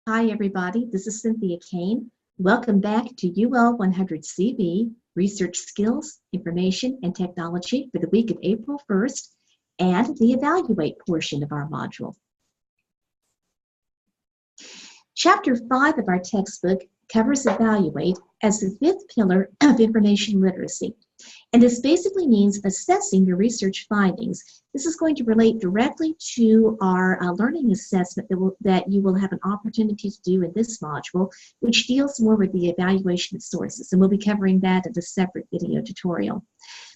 Hi, everybody. This is Cynthia Kane. Welcome back to UL100ZB Research Skills, Information, and Technology for the week of April 1st and the Evaluate portion of our module. Chapter 5 of our textbook covers Evaluate as the fifth pillar of information literacy. And this basically means assessing your research findings. This is going to relate directly to our learning assessment that you will have an opportunity to do in this module, which deals more with the evaluation of sources. And we'll be covering that in a separate video tutorial.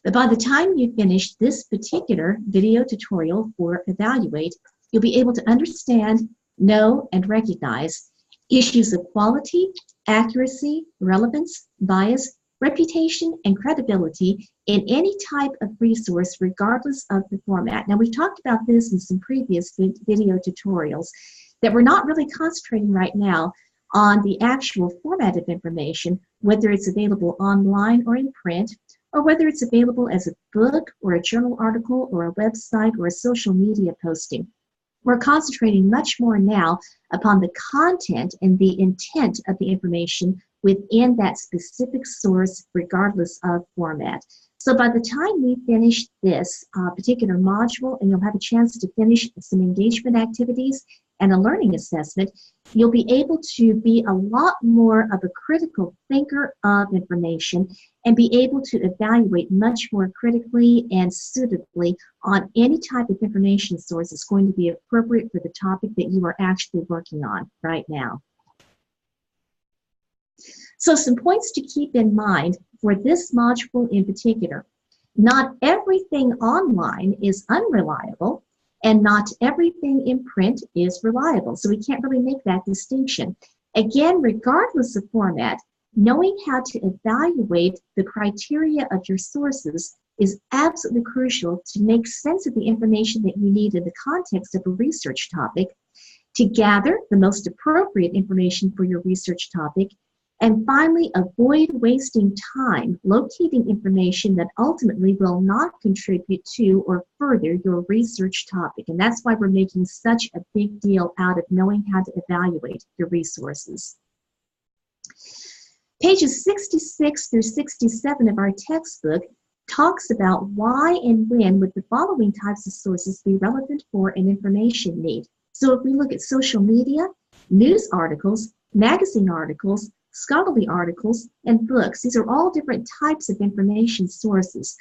But by the time you finish this particular video tutorial for Evaluate, you'll be able to understand, know, and recognize issues of quality, accuracy, relevance, bias, reputation, and credibility in any type of resource, regardless of the format. Now, we've talked about this in some previous video tutorials, that we're not really concentrating right now on the actual format of information, whether it's available online or in print, or whether it's available as a book or a journal article or a website or a social media posting. We're concentrating much more now upon the content and the intent of the information within that specific source, regardless of format. So by the time we finish this particular module, and you'll have a chance to finish some engagement activities and a learning assessment, you'll be able to be a lot more of a critical thinker of information and be able to evaluate much more critically and suitably on any type of information source that's going to be appropriate for the topic that you are actually working on right now. So some points to keep in mind for this module in particular. Not everything online is unreliable, and not everything in print is reliable. So we can't really make that distinction. Again, regardless of format, knowing how to evaluate the criteria of your sources is absolutely crucial to make sense of the information that you need in the context of a research topic, to gather the most appropriate information for your research topic, and finally, avoid wasting time locating information that ultimately will not contribute to or further your research topic. And that's why we're making such a big deal out of knowing how to evaluate your resources. Pages 66 through 67 of our textbook talks about why and when would the following types of sources be relevant for an information need. So if we look at social media, news articles, magazine articles, scholarly articles, and books. These are all different types of information sources.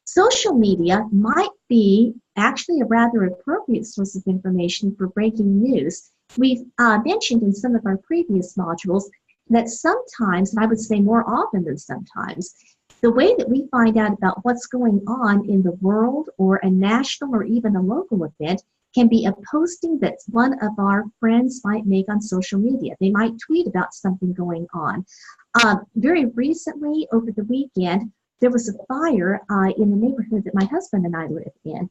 Social media might be actually a rather appropriate source of information for breaking news. We've mentioned in some of our previous modules that sometimes, and I would say more often than sometimes, the way that we find out about what's going on in the world or a national or even a local event can be a posting that one of our friends might make on social media. They might tweet about something going on. Very recently, over the weekend, there was a fire in the neighborhood that my husband and I live in.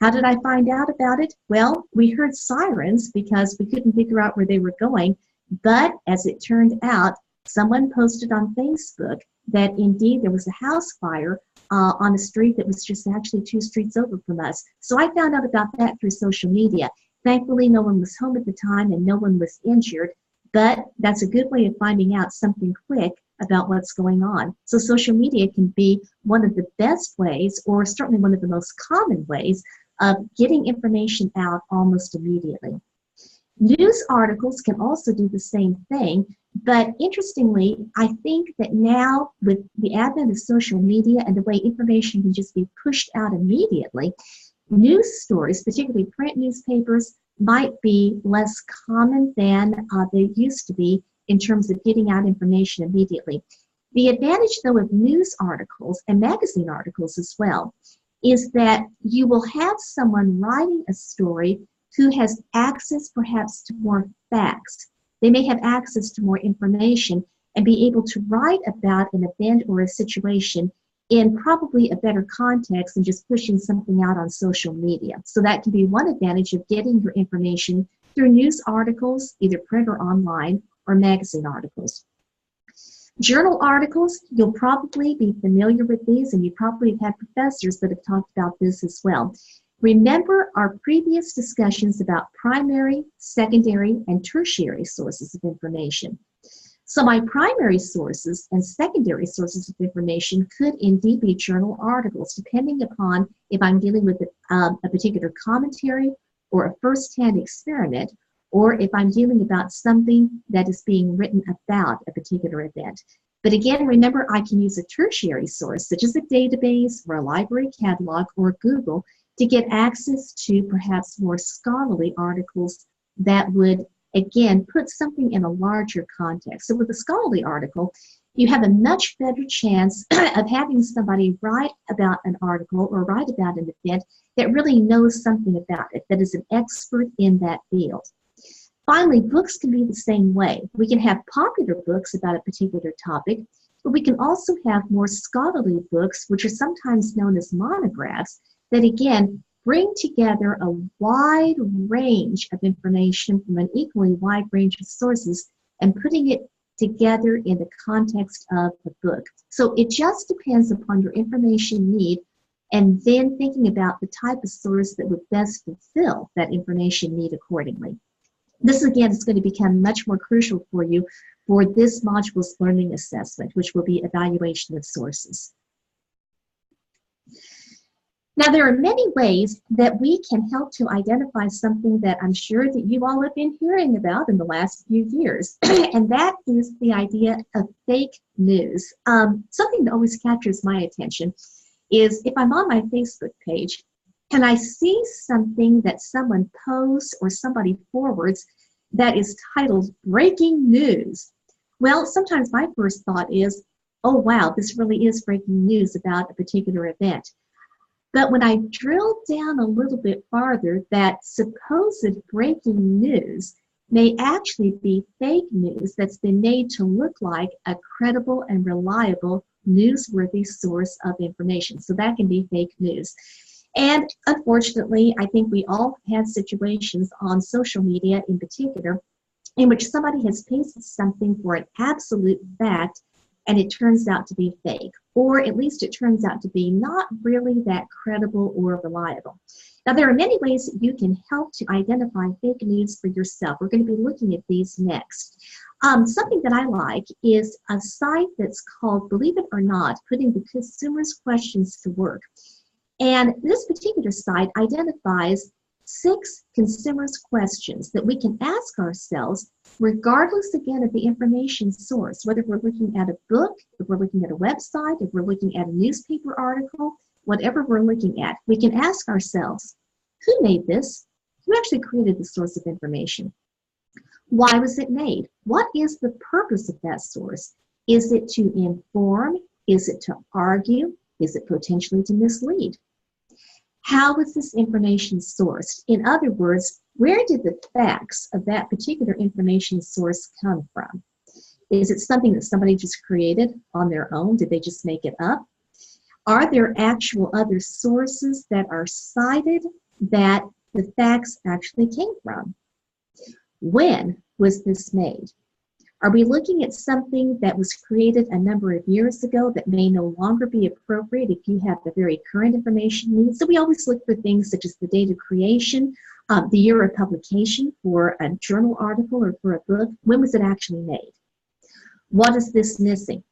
How did I find out about it? Well, we heard sirens because we couldn't figure out where they were going. But as it turned out, someone posted on Facebook that indeed there was a house fire on a street that was just actually 2 streets over from us. So I found out about that through social media. Thankfully, no one was home at the time and no one was injured, but that's a good way of finding out something quick about what's going on. So social media can be one of the best ways, or certainly one of the most common ways, of getting information out almost immediately. News articles can also do the same thing, but interestingly, I think that now with the advent of social media and the way information can just be pushed out immediately, news stories, particularly print newspapers, might be less common than they used to be in terms of getting out information immediately. The advantage, though, of news articles and magazine articles as well is that you will have someone writing a story who has access perhaps to more facts. They may have access to more information and be able to write about an event or a situation in probably a better context than just pushing something out on social media. So that can be one advantage of getting your information through news articles, either print or online, or magazine articles. Journal articles, you'll probably be familiar with these, and you probably have had professors that have talked about this as well. Remember our previous discussions about primary, secondary, and tertiary sources of information. So my primary sources and secondary sources of information could indeed be journal articles, depending upon if I'm dealing with a particular commentary or a first-hand experiment, or if I'm dealing about something that is being written about a particular event. But again, remember, I can use a tertiary source, such as a database or a library catalog or Google, to get access to perhaps more scholarly articles that would, again, put something in a larger context. So with a scholarly article, you have a much better chance of having somebody write about an article or write about an event that really knows something about it, that is an expert in that field. Finally, books can be the same way. We can have popular books about a particular topic, but we can also have more scholarly books, which are sometimes known as monographs, that again bring together a wide range of information from an equally wide range of sources and putting it together in the context of a book. So it just depends upon your information need and then thinking about the type of source that would best fulfill that information need accordingly. This, again, is going to become much more crucial for you for this module's learning assessment, which will be evaluation of sources. Now, there are many ways that we can help to identify something that I'm sure that you all have been hearing about in the last few years, and that is the idea of fake news. Something that always captures my attention is if I'm on my Facebook page and I see something that someone posts or somebody forwards that is titled breaking news. Well, sometimes my first thought is, oh wow, this really is breaking news about a particular event. But when I drill down a little bit farther, that supposed breaking news may actually be fake news that's been made to look like a credible and reliable newsworthy source of information. So that can be fake news. And unfortunately, I think we all have situations on social media in particular in which somebody has pasted something for an absolute fact and it turns out to be fake, or at least it turns out to be not really that credible or reliable. Now, there are many ways that you can help to identify fake news for yourself. We're going to be looking at these next. Something that I like is a site that's called, believe it or not, Putting the Consumer's Questions to Work. And this particular site identifies 6 consumers' questions that we can ask ourselves, regardless, again, of the information source, whether we're looking at a book, if we're looking at a website, if we're looking at a newspaper article, whatever we're looking at, we can ask ourselves, who made this? Who actually created the source of information? Why was it made? What is the purpose of that source? Is it to inform? Is it to argue? Is it potentially to mislead? How was this information sourced? In other words, where did the facts of that particular information source come from? Is it something that somebody just created on their own? Did they just make it up? Are there actual other sources that are cited that the facts actually came from? When was this made? Are we looking at something that was created a number of years ago that may no longer be appropriate if you have the very current information need? So we always look for things such as the date of creation, the year of publication for a journal article or for a book. When was it actually made? What is this missing?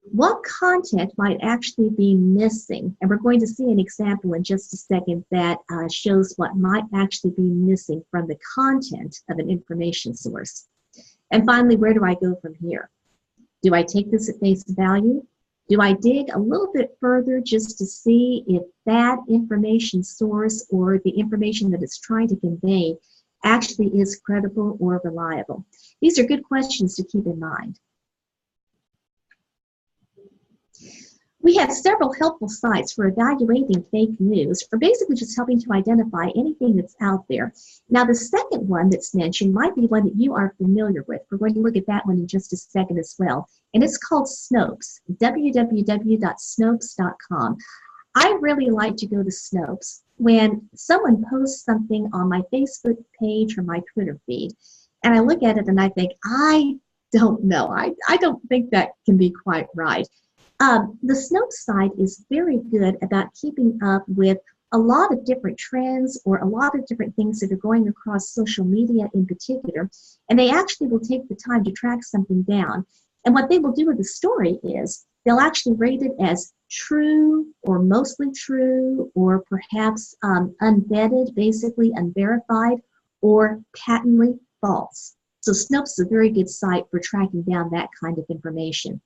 What content might actually be missing? And we're going to see an example in just a second that shows what might actually be missing from the content of an information source. And finally, where do I go from here? Do I take this at face value? Do I dig a little bit further just to see if that information source or the information that it's trying to convey actually is credible or reliable? These are good questions to keep in mind. We have several helpful sites for evaluating fake news, or basically just helping to identify anything that's out there. Now, the second one that's mentioned might be one that you are familiar with. We're going to look at that one in just a second as well. And it's called Snopes, www.snopes.com. I really like to go to Snopes when someone posts something on my Facebook page or my Twitter feed. And I look at it and I think, I don't know. I don't think that can be quite right. The Snopes site is very good about keeping up with a lot of different trends or a lot of different things that are going across social media in particular, and they actually will take the time to track something down. And what they will do with the story is they'll actually rate it as true or mostly true or perhaps unvetted, basically unverified, or patently false. So Snopes is a very good site for tracking down that kind of information.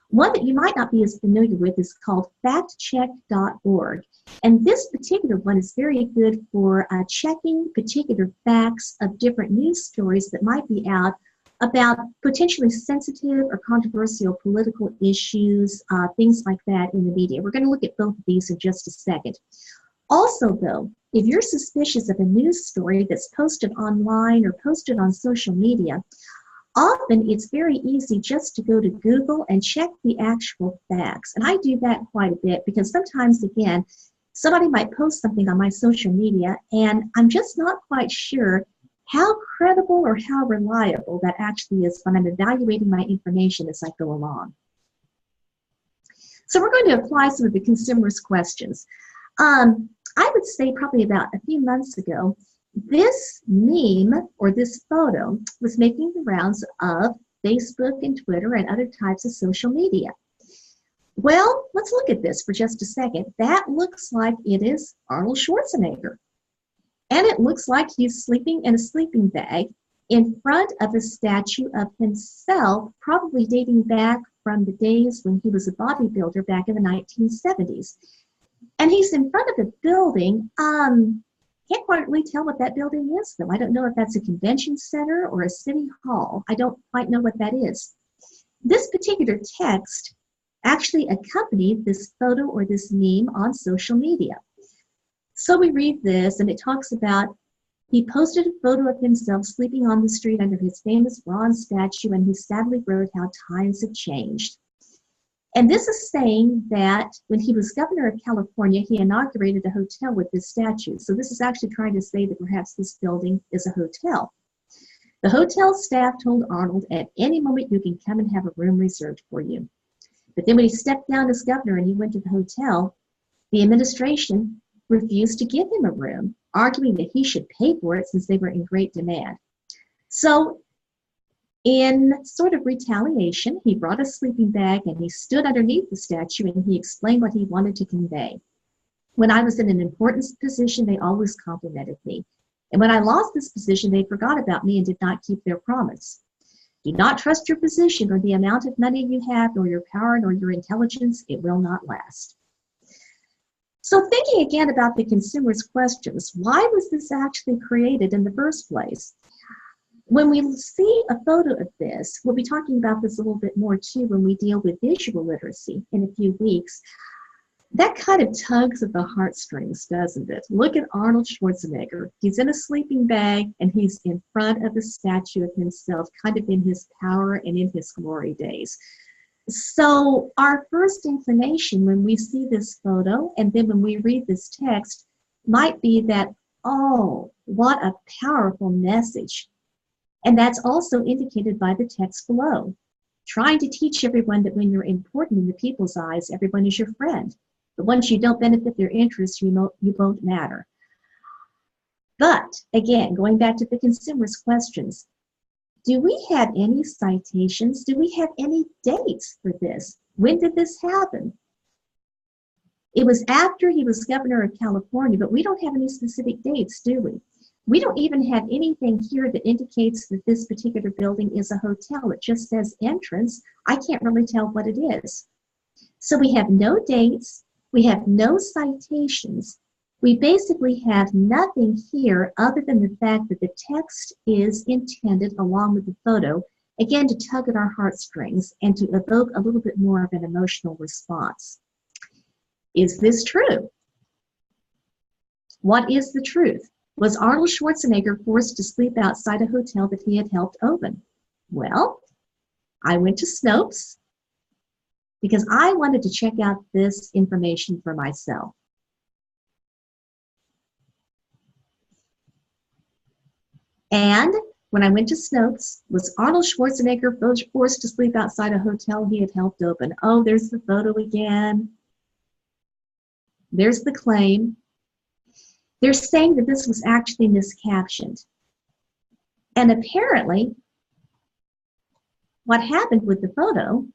One that you might not be as familiar with is called factcheck.org. And this particular one is very good for checking particular facts of different news stories that might be out about potentially sensitive or controversial political issues, things like that in the media. We're going to look at both of these in just a second. Also, though, if you're suspicious of a news story that's posted online or posted on social media, often it's very easy just to go to Google and check the actual facts. And I do that quite a bit because sometimes, again, somebody might post something on my social media and I'm just not quite sure how credible or how reliable that actually is when I'm evaluating my information as I go along. So we're going to apply some of the consumer's questions. I would say probably about a few months ago, this meme or this photo was making the rounds of Facebook and Twitter and other types of social media. Well, let's look at this for just a second. That looks like it is Arnold Schwarzenegger. And it looks like he's sleeping in a sleeping bag in front of a statue of himself, probably dating back from the days when he was a bodybuilder back in the 1970s. And he's in front of a building. Can't quite really tell what that building is, though. I don't know if that's a convention center or a city hall. I don't quite know what that is. This particular text actually accompanied this photo or this meme on social media. So we read this, and it talks about he posted a photo of himself sleeping on the street under his famous bronze statue, and he sadly wrote how times have changed. And this is saying that when he was governor of California, he inaugurated a hotel with this statue. So this is actually trying to say that perhaps this building is a hotel. The hotel staff told Arnold, at any moment you can come and have a room reserved for you. But then when he stepped down as governor and he went to the hotel, the administration refused to give him a room, arguing that he should pay for it since they were in great demand. So in sort of retaliation, he brought a sleeping bag and he stood underneath the statue and he explained what he wanted to convey. When I was in an important position, they always complimented me. And when I lost this position, they forgot about me and did not keep their promise. Do not trust your position or the amount of money you have, nor your power, nor your intelligence. It will not last. So thinking again about the consumer's questions, why was this actually created in the first place? When we see a photo of this, we'll be talking about this a little bit more too when we deal with visual literacy in a few weeks. That kind of tugs at the heartstrings, doesn't it? Look at Arnold Schwarzenegger. He's in a sleeping bag and he's in front of a statue of himself, kind of in his power and in his glory days. So our first inclination when we see this photo and then when we read this text might be that, oh, what a powerful message. And that's also indicated by the text below. Trying to teach everyone that when you're important in the people's eyes, everyone is your friend. But once you don't benefit their interests, you won't matter. But again, going back to the consumer's questions, do we have any citations? Do we have any dates for this? When did this happen? It was after he was governor of California, but we don't have any specific dates, do we? We don't even have anything here that indicates that this particular building is a hotel. It just says entrance. I can't really tell what it is. So we have no dates. We have no citations. We basically have nothing here other than the fact that the text is intended, along with the photo, again, to tug at our heartstrings and to evoke a little bit more of an emotional response. Is this true? What is the truth? Was Arnold Schwarzenegger forced to sleep outside a hotel that he had helped open? Well, I went to Snopes because I wanted to check out this information for myself. And when I went to Snopes, was Arnold Schwarzenegger forced to sleep outside a hotel he had helped open? Oh, there's the photo again. There's the claim. They're saying that this was actually miscaptioned. And apparently, what happened with the photo,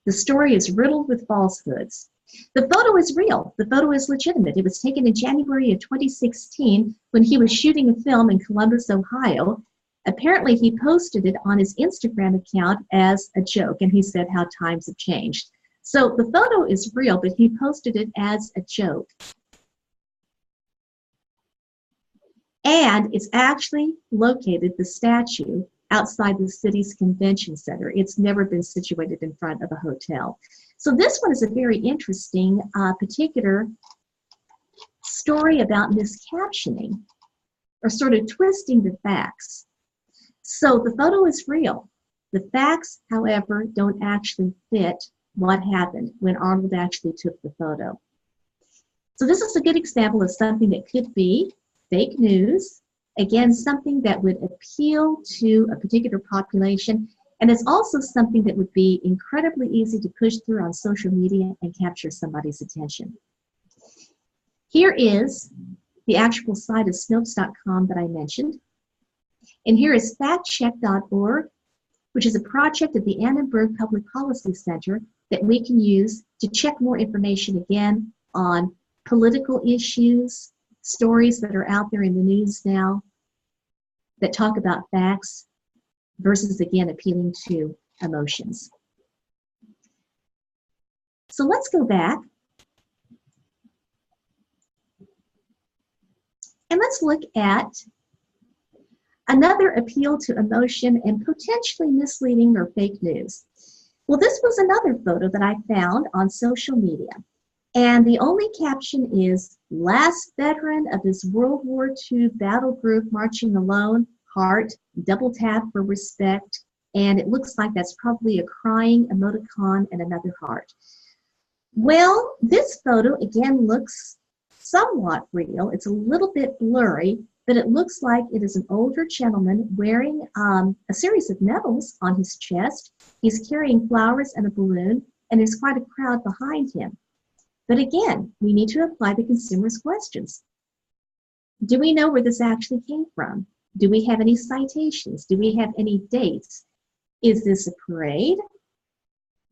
the story is riddled with falsehoods. The photo is real. The photo is legitimate. It was taken in January of 2016 when he was shooting a film in Columbus, Ohio. Apparently, he posted it on his Instagram account as a joke, and he said how times have changed. So the photo is real, but he posted it as a joke. And it's actually located, the statue, outside the city's convention center. It's never been situated in front of a hotel. So this one is a very interesting particular story about miscaptioning, or sort of twisting the facts. So the photo is real. The facts, however, don't actually fit what happened when Arnold actually took the photo. So this is a good example of something that could be fake news. Again, something that would appeal to a particular population, and it's also something that would be incredibly easy to push through on social media and capture somebody's attention. Here is the actual site of Snopes.com that I mentioned. And here is factcheck.org, which is a project of the Annenberg Public Policy Center that we can use to check more information again on political issues, stories that are out there in the news now that talk about facts versus, again, appealing to emotions. So let's go back and let's look at another appeal to emotion and potentially misleading or fake news. Well, this was another photo that I found on social media. And the only caption is, "Last veteran of this World War II battle group marching alone, heart, double tap for respect." And it looks like that's probably a crying emoticon and another heart. Well, this photo again looks somewhat real. It's a little bit blurry, but it looks like it is an older gentleman wearing a series of medals on his chest. He's carrying flowers and a balloon, and there's quite a crowd behind him. But again, we need to apply the consumer's questions. Do we know where this actually came from? Do we have any citations? Do we have any dates? Is this a parade?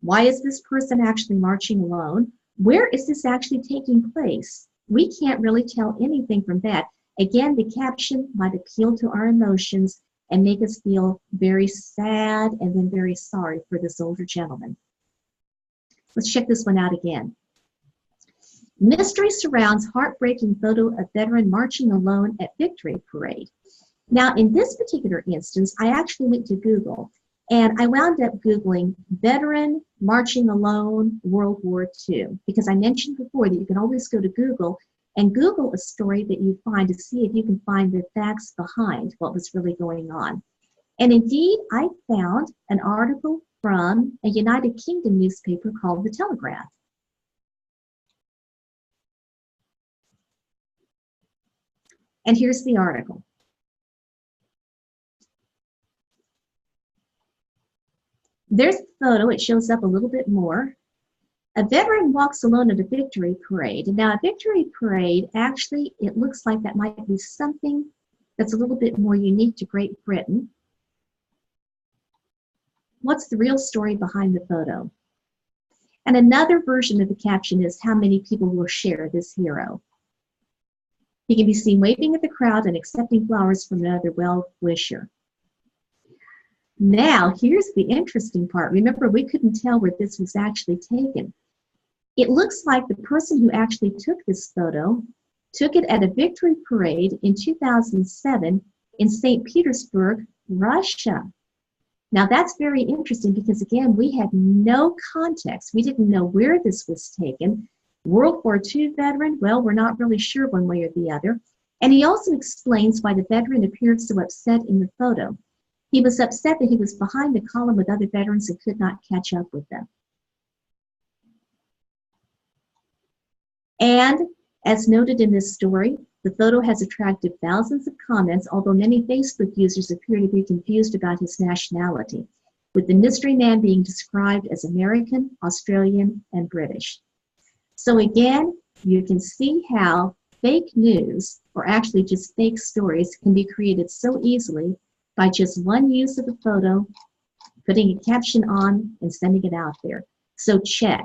Why is this person actually marching alone? Where is this actually taking place? We can't really tell anything from that. Again, the caption might appeal to our emotions and make us feel very sad and then very sorry for this older gentleman. Let's check this one out again. Mystery surrounds heartbreaking photo of veteran marching alone at victory parade. Now, in this particular instance, I actually went to Google, and I wound up Googling veteran marching alone World War II, because I mentioned before that you can always go to Google and Google a story that you find to see if you can find the facts behind what was really going on. And indeed, I found an article from a United Kingdom newspaper called The Telegraph. And here's the article. There's the photo. It shows up a little bit more. A veteran walks alone at a victory parade. Now, a victory parade, actually, it looks like that might be something that's a little bit more unique to Great Britain. What's the real story behind the photo? And another version of the caption is, how many people will share this hero? He can be seen waving at the crowd and accepting flowers from another well-wisher. Now, here's the interesting part. Remember, we couldn't tell where this was actually taken. It looks like the person who actually took this photo took it at a victory parade in 2007 in St. Petersburg, Russia. Now, that's very interesting because, again, we had no context. We didn't know where this was taken. World War II veteran, well, we're not really sure one way or the other. And he also explains why the veteran appeared so upset in the photo. He was upset that he was behind the column with other veterans and could not catch up with them. And as noted in this story, the photo has attracted thousands of comments, although many Facebook users appear to be confused about his nationality, with the mystery man being described as American, Australian, and British. So again, you can see how fake news, or actually just fake stories, can be created so easily by just one use of a photo, putting a caption on, and sending it out there. So check.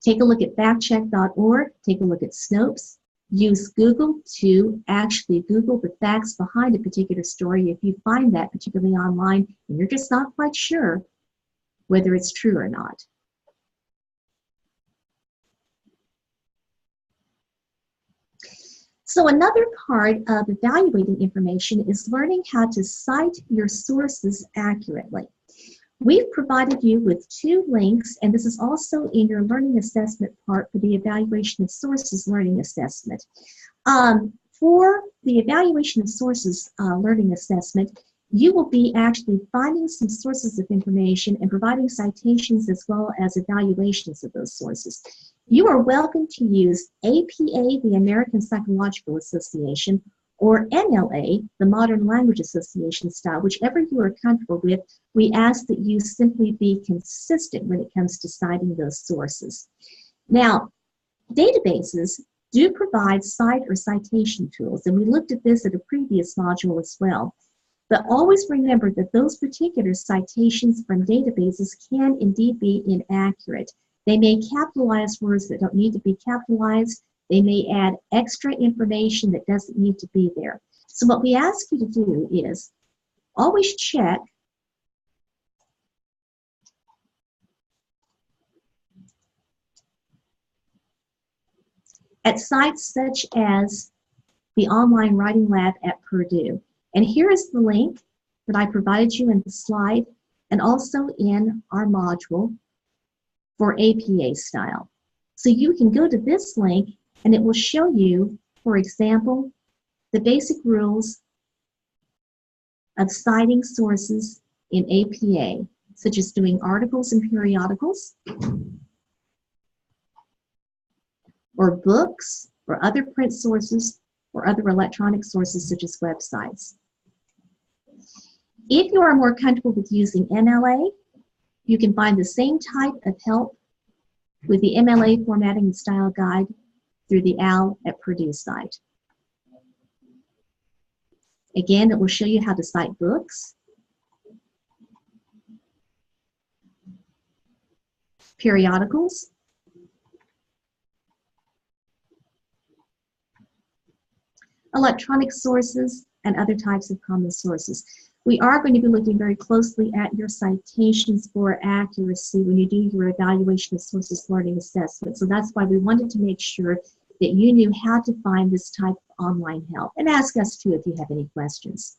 Take a look at factcheck.org, take a look at Snopes. Use Google to actually Google the facts behind a particular story if you find that particularly online and you're just not quite sure whether it's true or not. So another part of evaluating information is learning how to cite your sources accurately. We've provided you with 2 links, and this is also in your learning assessment part for the evaluation of sources learning assessment. For the evaluation of sources learning assessment, you will be actually finding some sources of information and providing citations as well as evaluations of those sources. You are welcome to use APA, the American Psychological Association, or NLA, the Modern Language Association style, whichever you are comfortable with. We ask that you simply be consistent when it comes to citing those sources. Now, databases do provide cite or citation tools, and we looked at this at a previous module as well. But always remember that those particular citations from databases can indeed be inaccurate. They may capitalize words that don't need to be capitalized. They may add extra information that doesn't need to be there. So what we ask you to do is always check at sites such as the Online Writing Lab at Purdue. And here is the link that I provided you in the slide and also in our module for APA style. So you can go to this link and it will show you, for example, the basic rules of citing sources in APA, such as doing articles and periodicals, or books, or other print sources, or other electronic sources such as websites. If you are more comfortable with using NLA, you can find the same type of help with the MLA Formatting and Style Guide through the OWL at Purdue site. Again, it will show you how to cite books, periodicals, electronic sources, and other types of common sources. We are going to be looking very closely at your citations for accuracy when you do your evaluation of sources learning assessment. So that's why we wanted to make sure that you knew how to find this type of online help. And ask us too if you have any questions.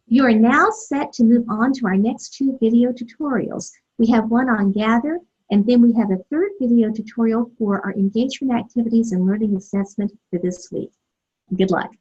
You are now set to move on to our next 2 video tutorials. We have one on Gather, and then we have a 3rd video tutorial for our engagement activities and learning assessment for this week. Good luck.